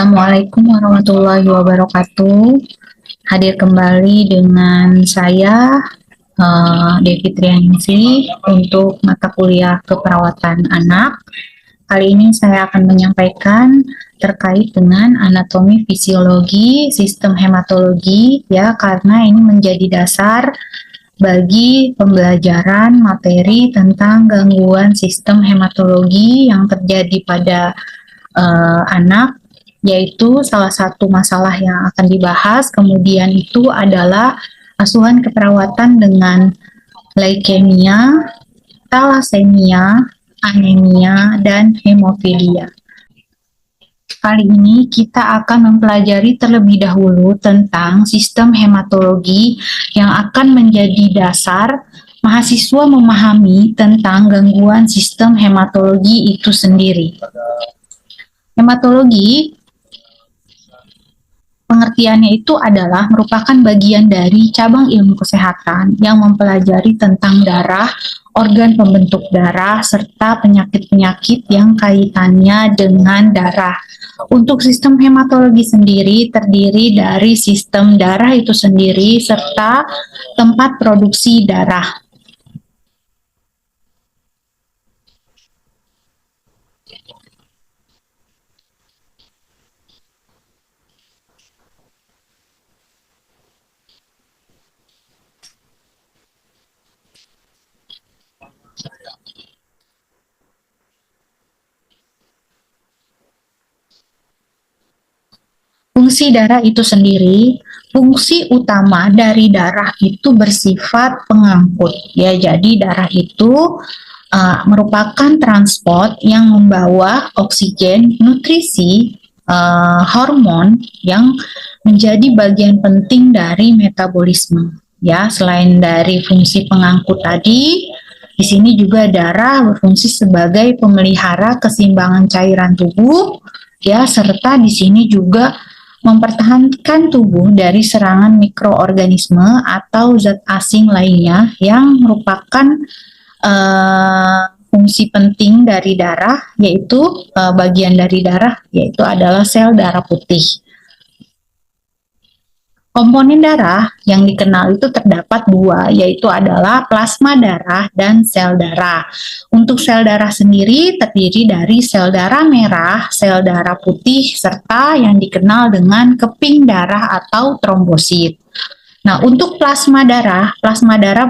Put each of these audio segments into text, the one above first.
Assalamualaikum warahmatullahi wabarakatuh. Hadir kembali dengan saya, Devi Trianingsih, untuk mata kuliah keperawatan anak. Kali ini saya akan menyampaikan terkait dengan anatomi fisiologi sistem hematologi, ya, karena ini menjadi dasar bagi pembelajaran materi tentang gangguan sistem hematologi yang terjadi pada anak, yaitu salah satu masalah yang akan dibahas. Kemudian itu adalah asuhan keperawatan dengan leukemia, thalassemia, anemia, dan hemofilia. Kali ini kita akan mempelajari terlebih dahulu tentang sistem hematologi yang akan menjadi dasar mahasiswa memahami tentang gangguan sistem hematologi itu sendiri. Hematologi, pengertiannya itu adalah merupakan bagian dari cabang ilmu kesehatan yang mempelajari tentang darah, organ pembentuk darah, serta penyakit-penyakit yang kaitannya dengan darah. Untuk sistem hematologi sendiri terdiri dari sistem darah itu sendiri serta tempat produksi darah. Fungsi darah itu sendiri, fungsi utama dari darah itu bersifat pengangkut, ya. Jadi darah itu merupakan transport yang membawa oksigen, nutrisi, hormon yang menjadi bagian penting dari metabolisme, ya. Selain dari fungsi pengangkut tadi, di sini juga darah berfungsi sebagai pemelihara keseimbangan cairan tubuh, ya, serta di sini juga mempertahankan tubuh dari serangan mikroorganisme atau zat asing lainnya yang merupakan fungsi penting dari darah, yaitu bagian dari darah, yaitu adalah sel darah putih. Komponen darah yang dikenal itu terdapat dua, yaitu adalah plasma darah dan sel darah. Untuk sel darah sendiri terdiri dari sel darah merah, sel darah putih, serta yang dikenal dengan keping darah atau trombosit. Nah, untuk plasma darah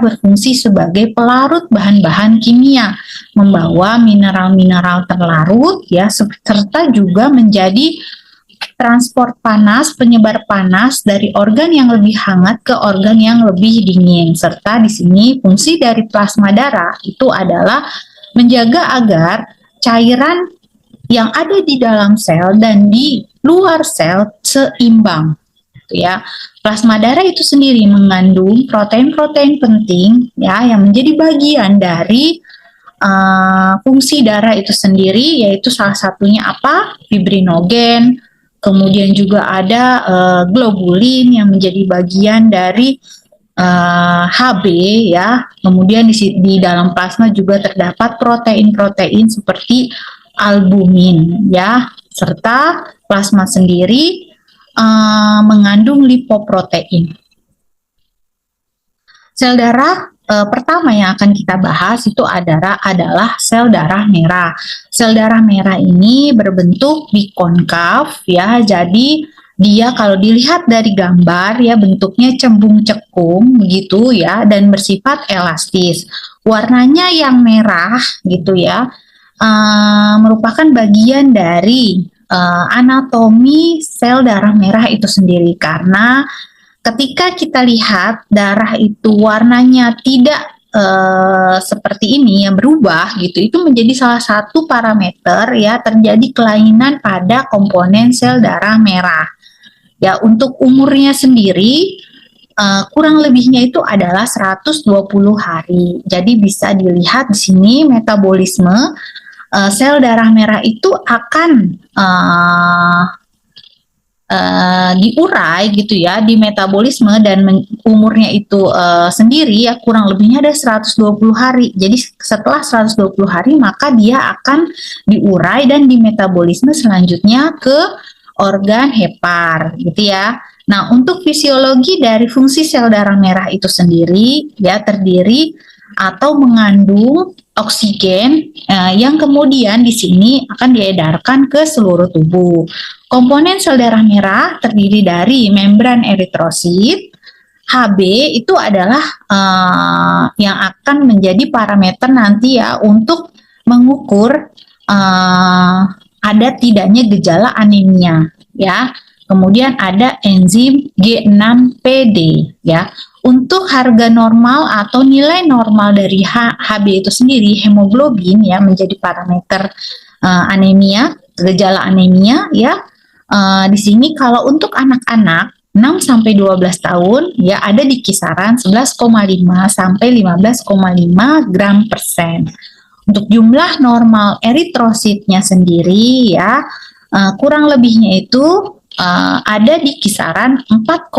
berfungsi sebagai pelarut bahan-bahan kimia, membawa mineral-mineral terlarut, ya, serta juga menjadi transport panas, penyebar panas dari organ yang lebih hangat ke organ yang lebih dingin. Serta di sini fungsi dari plasma darah itu adalah menjaga agar cairan yang ada di dalam sel dan di luar sel seimbang, ya. Plasma darah itu sendiri mengandung protein-protein penting, ya, yang menjadi bagian dari fungsi darah itu sendiri, yaitu salah satunya apa? Fibrinogen. Kemudian juga ada globulin yang menjadi bagian dari Hb, ya. Kemudian di dalam plasma juga terdapat protein-protein seperti albumin, ya. Serta plasma sendiri mengandung lipoprotein. Sel darah pertama yang akan kita bahas itu adalah sel darah merah. Sel darah merah ini berbentuk bikonkav, ya. Jadi dia kalau dilihat dari gambar, ya, bentuknya cembung cekung begitu, ya, dan bersifat elastis. Warnanya yang merah gitu, ya, merupakan bagian dari anatomi sel darah merah itu sendiri, karena ketika kita lihat darah itu warnanya tidak seperti ini, yang berubah gitu, itu menjadi salah satu parameter, ya, terjadi kelainan pada komponen sel darah merah. Ya, untuk umurnya sendiri kurang lebihnya itu adalah 120 hari. Jadi bisa dilihat di sini metabolisme sel darah merah itu akan diurai gitu, ya, di metabolisme, dan umurnya itu sendiri, ya, kurang lebihnya ada 120 hari. Jadi setelah 120 hari maka dia akan diurai dan dimetabolisme selanjutnya ke organ hepar gitu ya. Nah, untuk fisiologi dari fungsi sel darah merah itu sendiri ya terdiri atau mengandung oksigen yang kemudian di sini akan diedarkan ke seluruh tubuh. Komponen sel darah merah terdiri dari membran eritrosit. HB itu adalah yang akan menjadi parameter nanti ya untuk mengukur ada tidaknya gejala anemia ya. Kemudian ada enzim G6PD ya. Untuk harga normal atau nilai normal dari HB itu sendiri, hemoglobin ya menjadi parameter anemia, gejala anemia ya. Di sini kalau untuk anak-anak 6 sampai 12 tahun ya ada di kisaran 11,5 sampai 15,5 gram persen. Untuk jumlah normal eritrositnya sendiri ya kurang lebihnya itu ada di kisaran 4,5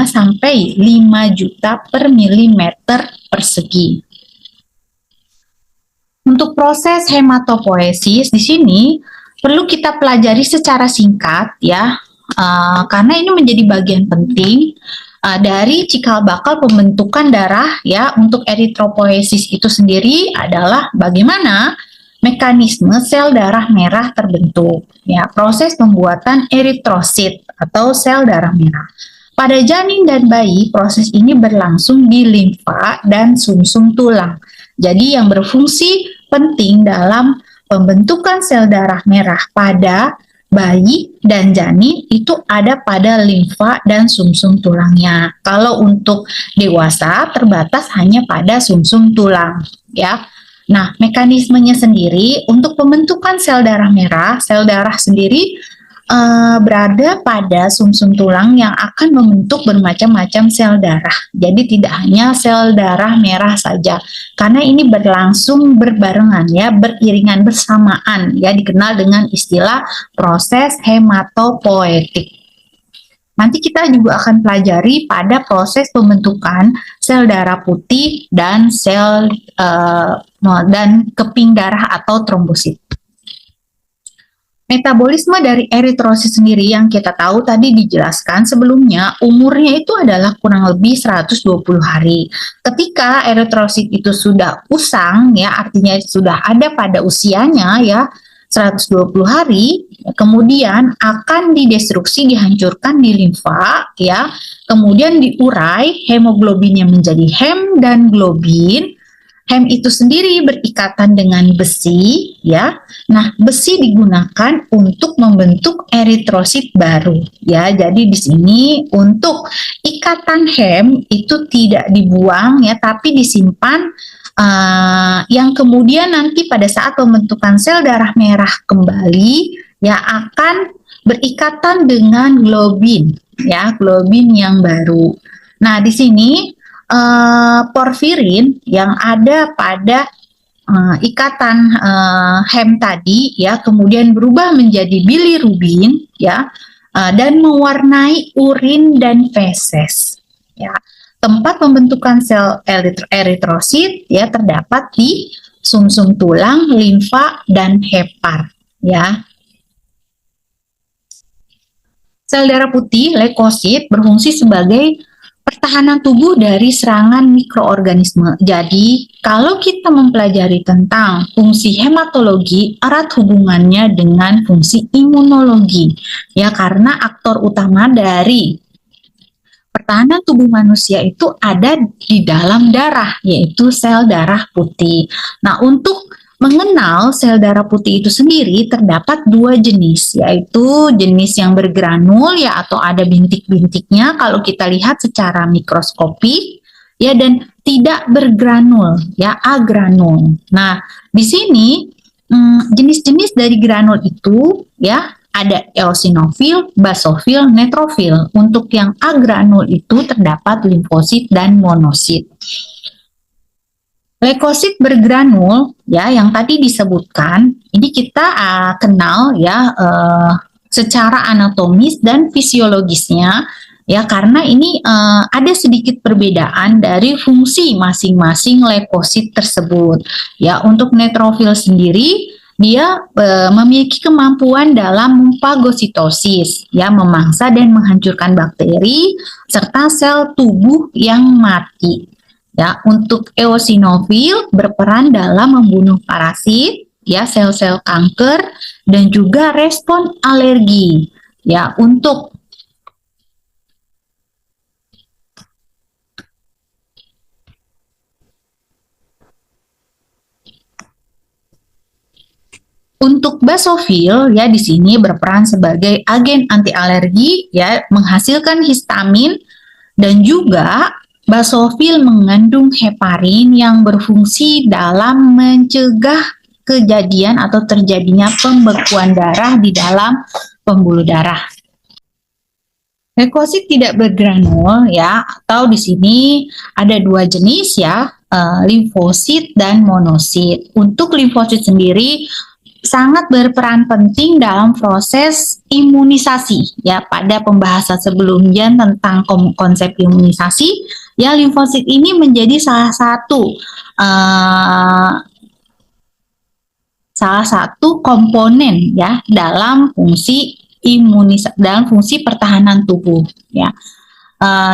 sampai 5 juta per milimeter persegi. Untuk proses hematopoiesis di sini perlu kita pelajari secara singkat ya, karena ini menjadi bagian penting dari cikal bakal pembentukan darah ya. Untuk eritropoiesis itu sendiri adalah bagaimana mekanisme sel darah merah terbentuk ya, proses pembuatan eritrosit atau sel darah merah. Pada janin dan bayi, proses ini berlangsung di limfa dan sumsum tulang. Jadi yang berfungsi penting dalam pembentukan sel darah merah pada bayi dan janin itu ada pada limfa dan sumsum tulangnya. Kalau untuk dewasa terbatas hanya pada sumsum tulang ya. Nah, mekanismenya sendiri untuk pembentukan sel darah merah, sel darah sendiri berada pada sumsum tulang yang akan membentuk bermacam-macam sel darah. Jadi tidak hanya sel darah merah saja, karena ini berlangsung berbarengan ya, beriringan bersamaan ya, dikenal dengan istilah proses hematopoietik. Nanti kita juga akan pelajari pada proses pembentukan sel darah putih dan sel dan keping darah atau trombosit. Metabolisme dari eritrosit sendiri yang kita tahu tadi dijelaskan sebelumnya, umurnya itu adalah kurang lebih 120 hari. Ketika eritrosit itu sudah usang ya, artinya sudah ada pada usianya ya 120 hari, kemudian akan didestruksi, dihancurkan di limfa ya, kemudian diurai, hemoglobinnya menjadi hem dan globin. Hem itu sendiri berikatan dengan besi ya. Nah, besi digunakan untuk membentuk eritrosit baru ya. Jadi di sini untuk ikatan hem itu tidak dibuang ya, tapi disimpan yang kemudian nanti pada saat pembentukan sel darah merah kembali ya akan berikatan dengan globin ya, globin yang baru. Nah, di sini porfirin yang ada pada ikatan hem tadi ya kemudian berubah menjadi bilirubin ya dan mewarnai urin dan feses ya. Tempat pembentukan sel eritrosit ya terdapat di sumsum tulang, limfa dan hepar ya. Sel darah putih leukosit berfungsi sebagai pertahanan tubuh dari serangan mikroorganisme. Jadi, kalau kita mempelajari tentang fungsi hematologi, erat hubungannya dengan fungsi imunologi. Ya, karena aktor utama dari pertahanan tubuh manusia itu ada di dalam darah, yaitu sel darah putih. Nah, untuk mengenal sel darah putih itu sendiri terdapat dua jenis, yaitu jenis yang bergranul ya atau ada bintik-bintiknya kalau kita lihat secara mikroskopik ya, dan tidak bergranul ya, agranul. Nah, di sini jenis-jenis dari granul itu ya ada eosinofil, basofil, neutrofil. Untuk yang agranul itu terdapat limfosit dan monosit. Leukosit bergranul ya yang tadi disebutkan ini kita kenal ya secara anatomis dan fisiologisnya ya, karena ini ada sedikit perbedaan dari fungsi masing-masing leukosit tersebut ya. Untuk neutrofil sendiri Dia memiliki kemampuan dalam fagositosis, ya, memangsa dan menghancurkan bakteri serta sel tubuh yang mati. Ya, untuk eosinofil berperan dalam membunuh parasit, ya, sel-sel kanker dan juga respon alergi. Ya, untuk basofil, ya, di sini berperan sebagai agen anti alergi, ya, menghasilkan histamin, dan juga basofil mengandung heparin yang berfungsi dalam mencegah kejadian atau terjadinya pembekuan darah di dalam pembuluh darah. Leukosit tidak bergranul, ya, atau di sini ada dua jenis, ya, limfosit dan monosit. Untuk limfosit sendiri sangat berperan penting dalam proses imunisasi, ya. Pada pembahasan sebelumnya tentang konsep imunisasi, ya, limfosit ini menjadi salah satu komponen, ya, dalam fungsi pertahanan tubuh, ya.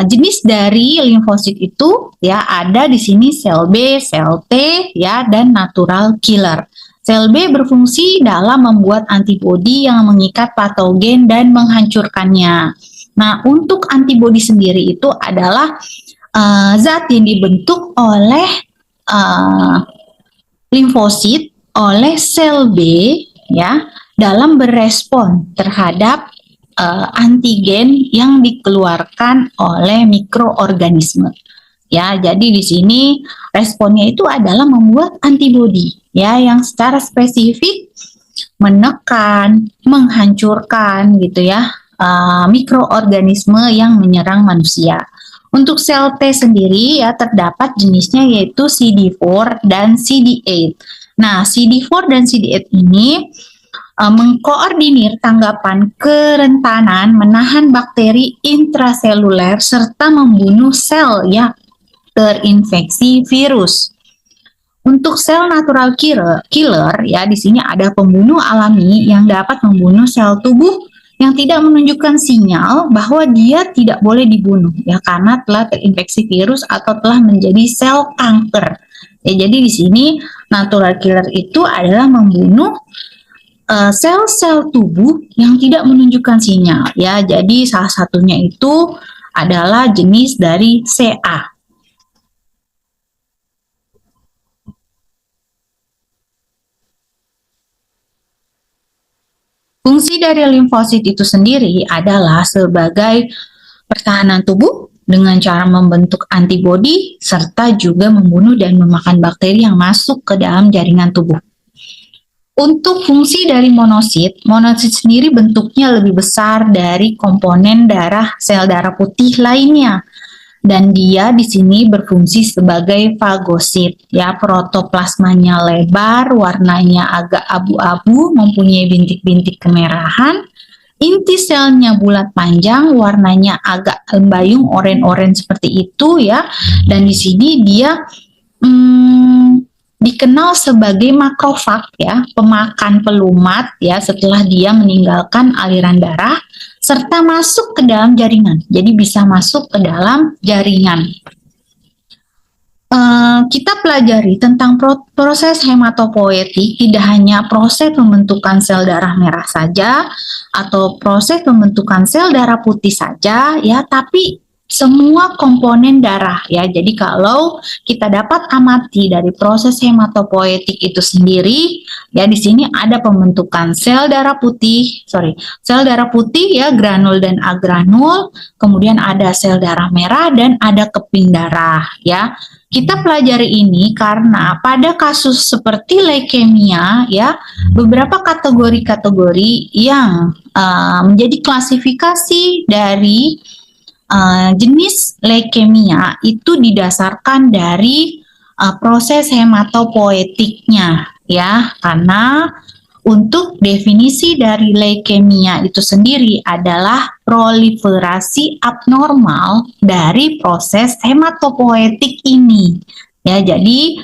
Jenis dari limfosit itu, ya, ada di sini sel B, sel T, ya, dan natural killer. Sel B berfungsi dalam membuat antibodi yang mengikat patogen dan menghancurkannya. Nah, untuk antibodi sendiri itu adalah zat yang dibentuk oleh limfosit oleh sel B, ya, dalam berespon terhadap antigen yang dikeluarkan oleh mikroorganisme. Ya, jadi di sini responnya itu adalah membuat antibodi, ya, yang secara spesifik menekan, menghancurkan, gitu ya, mikroorganisme yang menyerang manusia. Untuk sel T sendiri, ya, terdapat jenisnya yaitu CD4 dan CD8. Nah, CD4 dan CD8 ini mengkoordinir tanggapan kerentanan, menahan bakteri intraseluler serta membunuh sel yang terinfeksi virus. Untuk sel natural killer, ya, di sini ada pembunuh alami yang dapat membunuh sel tubuh yang tidak menunjukkan sinyal bahwa dia tidak boleh dibunuh, ya, karena telah terinfeksi virus atau telah menjadi sel kanker. Ya, jadi di sini natural killer itu adalah membunuh sel-sel tubuh yang tidak menunjukkan sinyal, ya. Jadi salah satunya itu adalah jenis dari CA. Fungsi dari limfosit itu sendiri adalah sebagai pertahanan tubuh dengan cara membentuk antibodi serta juga membunuh dan memakan bakteri yang masuk ke dalam jaringan tubuh. Untuk fungsi dari monosit sendiri bentuknya lebih besar dari komponen sel darah putih lainnya. Dan dia di sini berfungsi sebagai fagosit, ya. Protoplasmanya lebar, warnanya agak abu-abu, mempunyai bintik-bintik kemerahan. Inti selnya bulat panjang, warnanya agak lembayung oranye-oranye seperti itu, ya. Dan di sini dia dikenal sebagai makrofag, ya, pemakan pelumat, ya, setelah dia meninggalkan aliran darah serta masuk ke dalam jaringan. Jadi bisa masuk ke dalam jaringan. Kita pelajari tentang proses hematopoietik, tidak hanya proses pembentukan sel darah merah saja atau proses pembentukan sel darah putih saja, ya, tapi semua komponen darah, ya. Jadi kalau kita dapat amati dari proses hematopoietik itu sendiri, ya, di sini ada pembentukan sel darah putih, ya, granul dan agranul, kemudian ada sel darah merah dan ada keping darah, ya. Kita pelajari ini karena pada kasus seperti leukemia, ya, beberapa kategori-kategori yang menjadi klasifikasi dari jenis leukemia itu didasarkan dari proses hematopoietiknya, ya, karena untuk definisi dari leukemia itu sendiri adalah proliferasi abnormal dari proses hematopoietik ini, ya. Jadi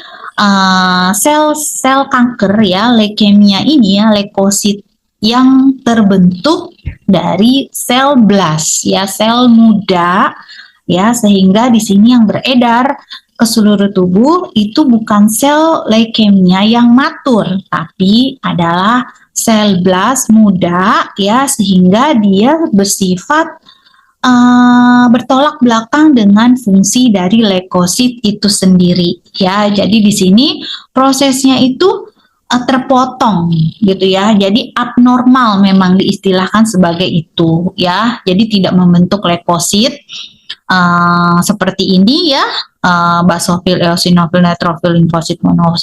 sel-sel kanker ya, leukemia ini ya, leukosit yang terbentuk dari sel blast ya, sel muda ya, sehingga di sini yang beredar ke seluruh tubuh itu bukan sel leukemia yang matur, tapi adalah sel blast muda ya, sehingga dia bersifat bertolak belakang dengan fungsi dari leukosit itu sendiri ya. Jadi di sini prosesnya itu terpotong gitu ya. Jadi abnormal memang diistilahkan sebagai itu ya. Jadi tidak membentuk leukosit seperti ini ya, basophil, eosinofil, neutrofil, limfosit,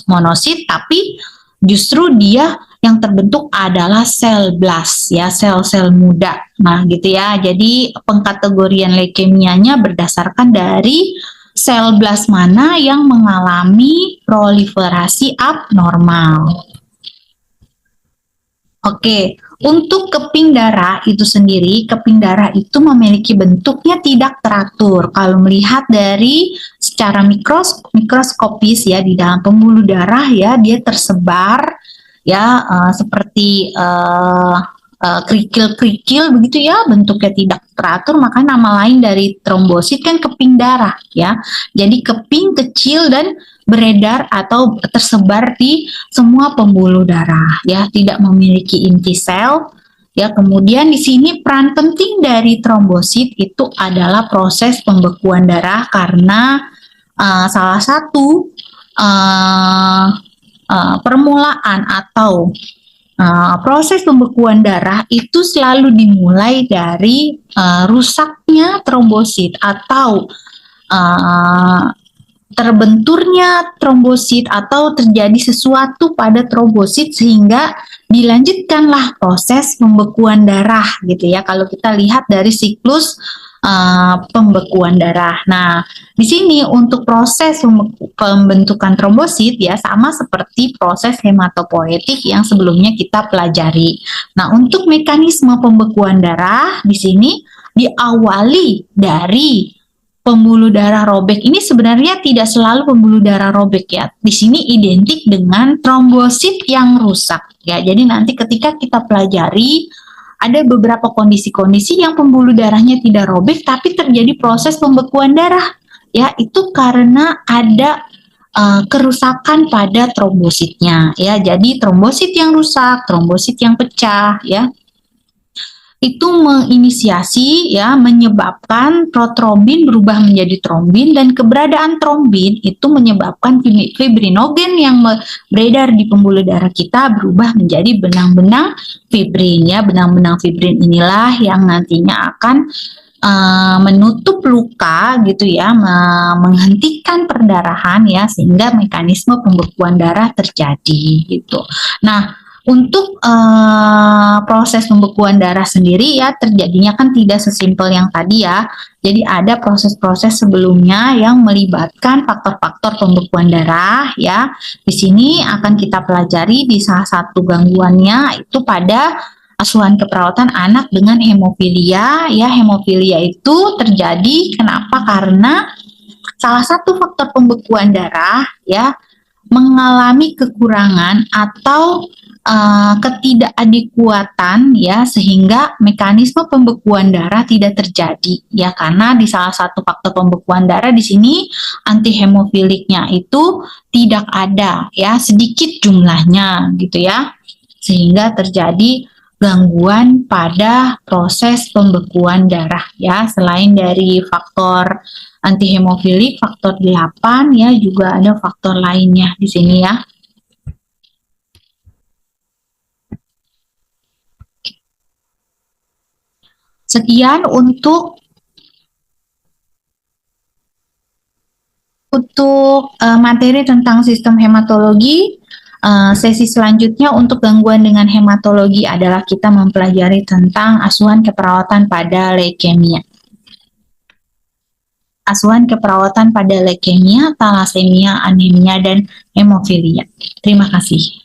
monosit, tapi justru dia yang terbentuk adalah sel blast ya, sel-sel muda. Nah, gitu ya. Jadi pengkategorian leukemianya berdasarkan dari sel blast mana yang mengalami proliferasi abnormal. Oke, untuk keping darah itu sendiri, keping darah itu memiliki bentuknya tidak teratur. Kalau melihat dari secara mikroskopis ya, di dalam pembuluh darah ya, dia tersebar ya, seperti kerikil-kerikil begitu ya, bentuknya tidak teratur, maka nama lain dari trombosit kan keping darah ya. Jadi keping kecil dan beredar atau tersebar di semua pembuluh darah ya, tidak memiliki inti sel ya. Kemudian di sini peran penting dari trombosit itu adalah proses pembekuan darah, karena salah satu permulaan atau proses pembekuan darah itu selalu dimulai dari rusaknya trombosit atau terbenturnya trombosit atau terjadi sesuatu pada trombosit sehingga dilanjutkanlah proses pembekuan darah gitu ya, kalau kita lihat dari siklus pembekuan darah. Nah, di sini untuk proses pembentukan trombosit ya sama seperti proses hematopoietik yang sebelumnya kita pelajari. Nah, untuk mekanisme pembekuan darah di sini diawali dari pembuluh darah robek. Ini sebenarnya tidak selalu pembuluh darah robek ya. Di sini identik dengan trombosit yang rusak ya. Jadi nanti ketika kita pelajari ada beberapa kondisi-kondisi yang pembuluh darahnya tidak robek tapi terjadi proses pembekuan darah ya, itu karena ada kerusakan pada trombositnya ya. Jadi trombosit yang rusak, trombosit yang pecah ya, itu menginisiasi ya, menyebabkan protrombin berubah menjadi trombin, dan keberadaan trombin itu menyebabkan fibrinogen yang beredar di pembuluh darah kita berubah menjadi benang-benang fibrin ya. Benang-benang fibrin inilah yang nantinya akan menutup luka gitu ya, menghentikan perdarahan ya, sehingga mekanisme pembekuan darah terjadi gitu. Nah, untuk proses pembekuan darah sendiri ya, terjadinya kan tidak sesimpel yang tadi ya. Jadi ada proses-proses sebelumnya yang melibatkan faktor-faktor pembekuan darah ya. Di sini akan kita pelajari di salah satu gangguannya itu pada asuhan keperawatan anak dengan hemofilia ya. Hemofilia itu terjadi kenapa? Karena salah satu faktor pembekuan darah ya mengalami kekurangan atau ketidakadekuatan ya, sehingga mekanisme pembekuan darah tidak terjadi ya, karena di salah satu faktor pembekuan darah di sini antihemofiliknya itu tidak ada ya, sedikit jumlahnya gitu ya, sehingga terjadi gangguan pada proses pembekuan darah ya. Selain dari faktor antihemofilik, faktor 8 ya, juga ada faktor lainnya di sini ya. Sekian untuk materi tentang sistem hematologi. Sesi selanjutnya untuk gangguan dengan hematologi adalah kita mempelajari tentang asuhan keperawatan pada leukemia. Asuhan keperawatan pada leukemia, talasemia, anemia, dan hemofilia. Terima kasih.